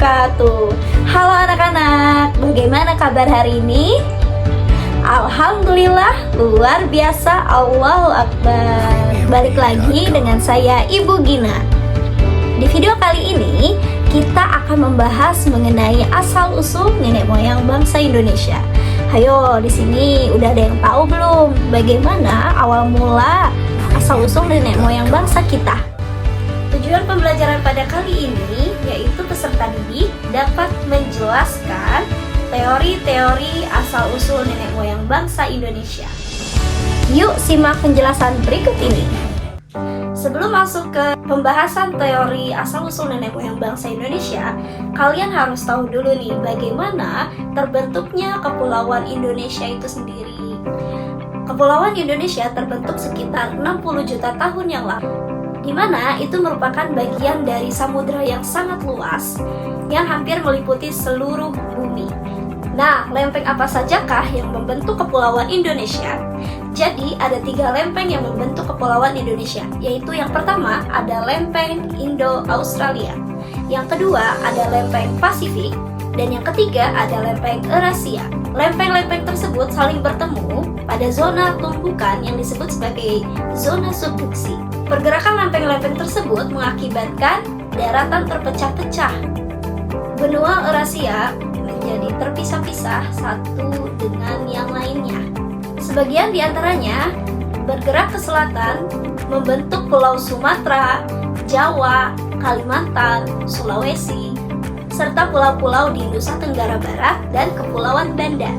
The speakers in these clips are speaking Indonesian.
wabarakatuh. Halo anak-anak, bagaimana kabar hari ini? Alhamdulillah, luar biasa, Allahu Akbar. Balik lagi dengan saya Ibu Gina. Di video kali ini, kita akan membahas mengenai asal-usul nenek moyang bangsa Indonesia. Hayo, di sini udah ada yang tahu belum bagaimana awal mula asal-usul nenek moyang bangsa kita? Tujuan pembelajaran pada kali ini yaitu peserta didik dapat menjelaskan teori-teori asal-usul nenek moyang bangsa Indonesia. Yuk simak penjelasan berikut ini. Sebelum masuk ke pembahasan teori asal-usul nenek moyang bangsa Indonesia, kalian harus tahu dulu nih bagaimana terbentuknya Kepulauan Indonesia itu sendiri. Kepulauan Indonesia terbentuk sekitar 60 juta tahun yang lalu, di mana itu merupakan bagian dari samudra yang sangat luas yang hampir meliputi seluruh bumi. Nah, lempeng apa sajakah yang membentuk Kepulauan Indonesia? Jadi, ada 3 lempeng yang membentuk Kepulauan Indonesia, yaitu yang pertama ada lempeng Indo-Australia, yang kedua ada lempeng Pasifik, dan yang ketiga ada lempeng Eurasia. Lempeng-lempeng tersebut saling bertemu pada zona tumpukan yang disebut sebagai zona subduksi. Pergerakan lempeng-lempeng tersebut mengakibatkan daratan terpecah-pecah. Benua Eurasia menjadi terpisah-pisah satu dengan yang lainnya. Sebagian di antaranya bergerak ke selatan membentuk Pulau Sumatera, Jawa, Kalimantan, Sulawesi, serta pulau-pulau di Nusa Tenggara Barat dan Kepulauan Banda.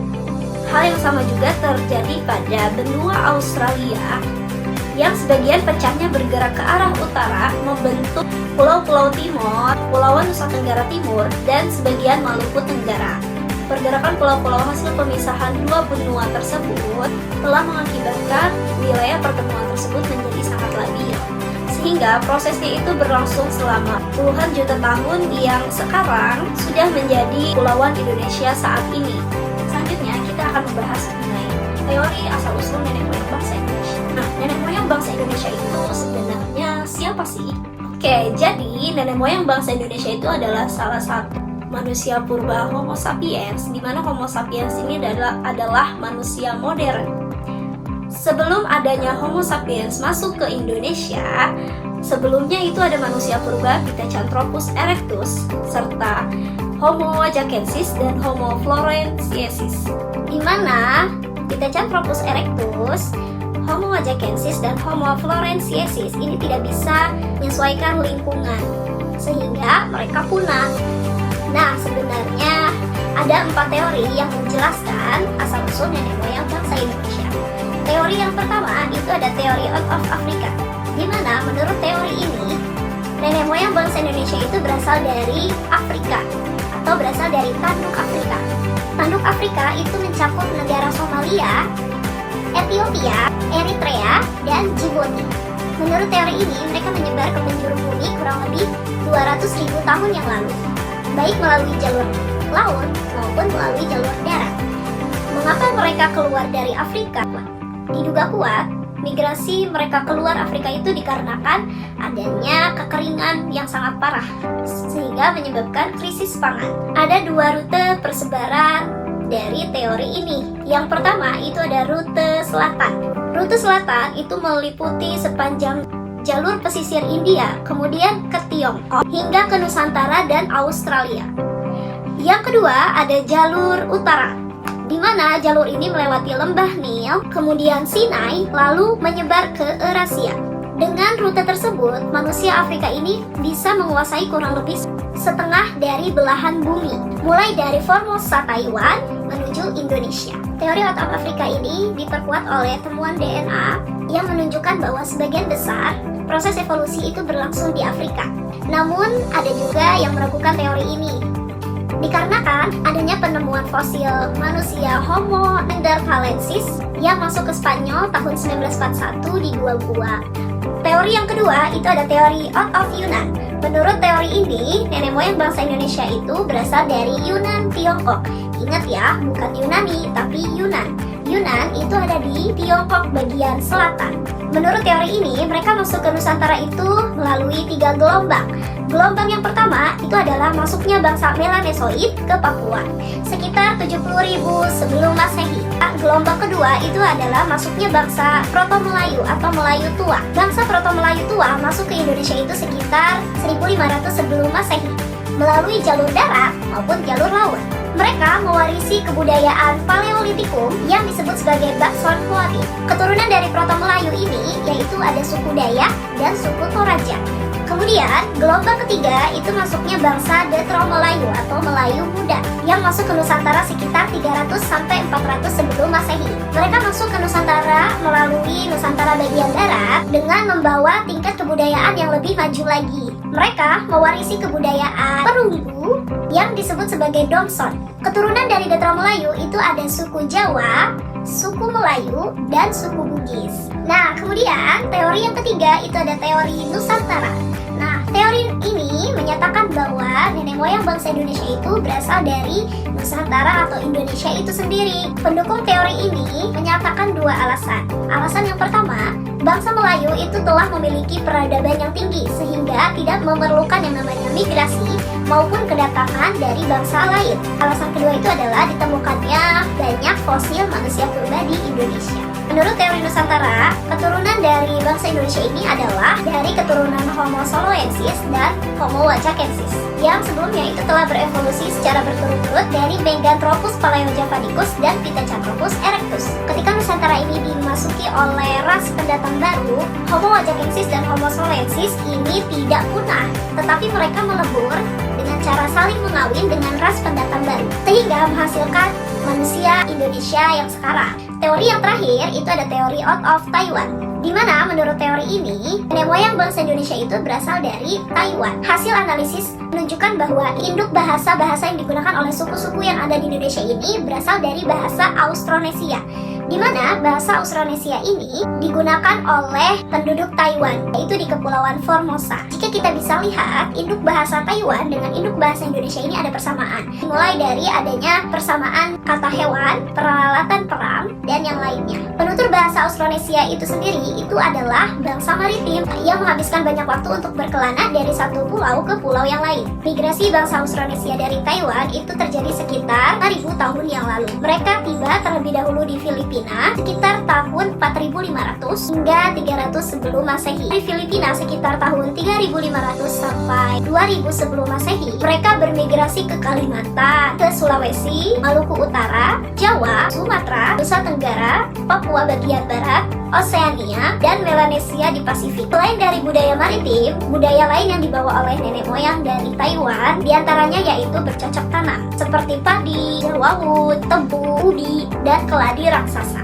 Hal yang sama juga terjadi pada benua Australia yang sebagian pecahnya bergerak ke arah utara membentuk Pulau-Pulau Timor, Kepulauan Nusa Tenggara Timur, dan sebagian Maluku Tenggara. Pergerakan pulau-pulau hasil pemisahan dua benua tersebut telah mengakibatkan wilayah pertemuan tersebut menjadi sangat labil, sehingga prosesnya itu berlangsung selama puluhan juta tahun yang sekarang sudah menjadi Kepulauan Indonesia saat ini. Selanjutnya kita akan membahas mengenai teori asal-usul nenek moyang bangsa Indonesia. Nah, nenek moyang bangsa Indonesia itu sebenarnya siapa sih? Oke, jadi nenek moyang bangsa Indonesia itu adalah salah satu manusia purba Homo sapiens, di mana Homo sapiens ini adalah manusia modern. Sebelum adanya Homo sapiens masuk ke Indonesia, sebelumnya itu ada manusia purba Pithecanthropus erectus, serta Homo jacensis dan Homo floresiensis, di mana Pithecanthropus erectus, Homo jacensis dan Homo floresiensis ini tidak bisa menyesuaikan lingkungan, sehingga mereka punah. Nah, sebenarnya ada 4 teori yang menjelaskan asal-usul nenek moyang bangsa Indonesia. Teori yang pertama itu ada teori out of Africa, di mana menurut teori ini nenek moyang bangsa Indonesia itu berasal dari Afrika atau berasal dari tanduk Afrika. Tanduk Afrika itu mencakup negara Somalia, Ethiopia, Eritrea, dan Djibouti. Menurut teori ini, mereka menyebar ke penjuru bumi kurang lebih 200.000 tahun yang lalu, baik melalui jalur laut maupun melalui jalur darat. Mengapa mereka keluar dari Afrika? Diduga kuat, migrasi mereka keluar Afrika itu dikarenakan adanya kekeringan yang sangat parah, sehingga menyebabkan krisis pangan. Ada 2 rute persebaran dari teori ini. Yang pertama itu ada rute selatan. Rute selatan itu meliputi sepanjang jalur pesisir India, kemudian ke Tiongkok, hingga ke Nusantara dan Australia. Yang kedua ada jalur utara, di mana jalur ini melewati lembah Nil, kemudian Sinai, lalu menyebar ke Eurasia. Dengan rute tersebut, manusia Afrika ini bisa menguasai kurang lebih setengah dari belahan bumi, mulai dari Formosa, Taiwan, menuju Indonesia. Teori out of Africa ini diperkuat oleh temuan DNA yang menunjukkan bahwa sebagian besar proses evolusi itu berlangsung di Afrika. Namun, ada juga yang meragukan teori ini, dikarenakan adanya penemuan fosil manusia Homo neanderthalensis yang masuk ke Spanyol tahun 1941 di 2 gua. Teori yang kedua itu ada teori out of Yunan. Menurut teori ini, nenek moyang bangsa Indonesia itu berasal dari Yunan Tiongkok. Ingat ya, bukan Yunani, tapi Yunan. Yunan itu ada di Tiongkok bagian selatan. Menurut teori ini, mereka masuk ke Nusantara itu melalui 3 gelombang. Gelombang yang pertama itu adalah masuknya bangsa Melanesoid ke Papua sekitar 70.000 sebelum Masehi. Gelombang kedua itu adalah masuknya bangsa Proto-Melayu atau Melayu Tua. Bangsa Proto-Melayu Tua masuk ke Indonesia itu sekitar 1500 sebelum Masehi melalui jalur darat maupun jalur laut. Mereka mewarisi kebudayaan Paleolitikum yang disebut sebagai Bakson Huati. Keturunan dari Proto-Melayu ini yaitu ada suku Dayak dan suku Toraja. Kemudian, gelombang ketiga itu masuknya bangsa Detro-Melayu atau Melayu Muda yang masuk ke Nusantara sekitar 300 sampai 400 sebelum Masehi. Mereka masuk ke Nusantara melalui Nusantara bagian darat dengan membawa tingkat kebudayaan yang lebih maju lagi. Mereka mewarisi kebudayaan Perunggu yang disebut sebagai Domson. Keturunan dari Detro-Melayu itu ada suku Jawa, suku Melayu, dan suku Bugis. Nah, kemudian teori yang ketiga itu ada teori Nusantara. Nah, teori ini menyatakan bahwa nenek moyang bangsa Indonesia itu berasal dari Nusantara atau Indonesia itu sendiri. Pendukung teori ini menyatakan 2 alasan. Alasan yang pertama, bangsa Melayu itu telah memiliki peradaban yang tinggi sehingga tidak memerlukan yang namanya migrasi maupun kedatangan dari bangsa lain. Alasan kedua itu adalah ditemukannya banyak fosil manusia purba di Indonesia. Menurut teori Nusantara, keturunan dari bangsa Indonesia ini adalah dari keturunan Homo soloensis dan Homo wacakensis yang sebelumnya itu telah berevolusi secara berturut-turut dari Meganthropus paleojavanicus dan Pithecanthropus erectus. Ketika Nusantara ini dimasuki oleh ras pendatang baru, Homo wacakensis dan Homo soloensis ini tidak punah, tetapi mereka melebur dengan cara saling mengawin dengan ras pendatang baru, sehingga menghasilkan manusia Indonesia yang sekarang. Teori yang terakhir itu ada teori out of Taiwan, di mana menurut teori ini, nenek moyang bangsa Indonesia itu berasal dari Taiwan. Hasil analisis menunjukkan bahwa induk bahasa-bahasa yang digunakan oleh suku-suku yang ada di Indonesia ini berasal dari bahasa Austronesia, di mana bahasa Austronesia ini digunakan oleh penduduk Taiwan, yaitu di Kepulauan Formosa. Jika kita bisa lihat, induk bahasa Taiwan dengan induk bahasa Indonesia ini ada persamaan. Mulai dari adanya persamaan kata hewan, peralatan perang, dan yang lainnya. Penutur bahasa Austronesia itu sendiri itu adalah bangsa maritim yang menghabiskan banyak waktu untuk berkelana dari satu pulau ke pulau yang lain. Migrasi bangsa Austronesia dari Taiwan itu terjadi sekitar 4.000 tahun yang lalu. Mereka tiba terlebih dahulu di Filipina sekitar tahun 4.500 hingga 300 sebelum Masehi. Di Filipina sekitar tahun 3.500 sampai 2.000 sebelum Masehi, mereka bermigrasi ke Kalimantan, ke Sulawesi, Maluku Utara, Jawa, Sumatera, Nusa Tenggara, Papua bagian barat, Oseania, dan Melanesia di Pasifik. Selain dari budaya maritim, budaya lain yang dibawa oleh nenek moyang dari Taiwan diantaranya yaitu bercocok tanam, seperti padi, jawawut, tebu, ubi, dan keladi raksasa.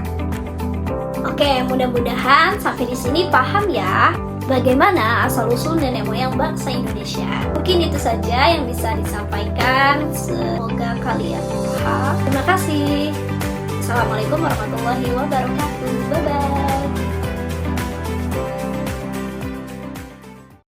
Oke, mudah-mudahan sampai di sini paham ya bagaimana asal-usul nenek moyang bangsa Indonesia. Mungkin itu saja yang bisa disampaikan. Semoga kalian paham. Terima kasih. Assalamualaikum warahmatullahi wabarakatuh. Bye-bye.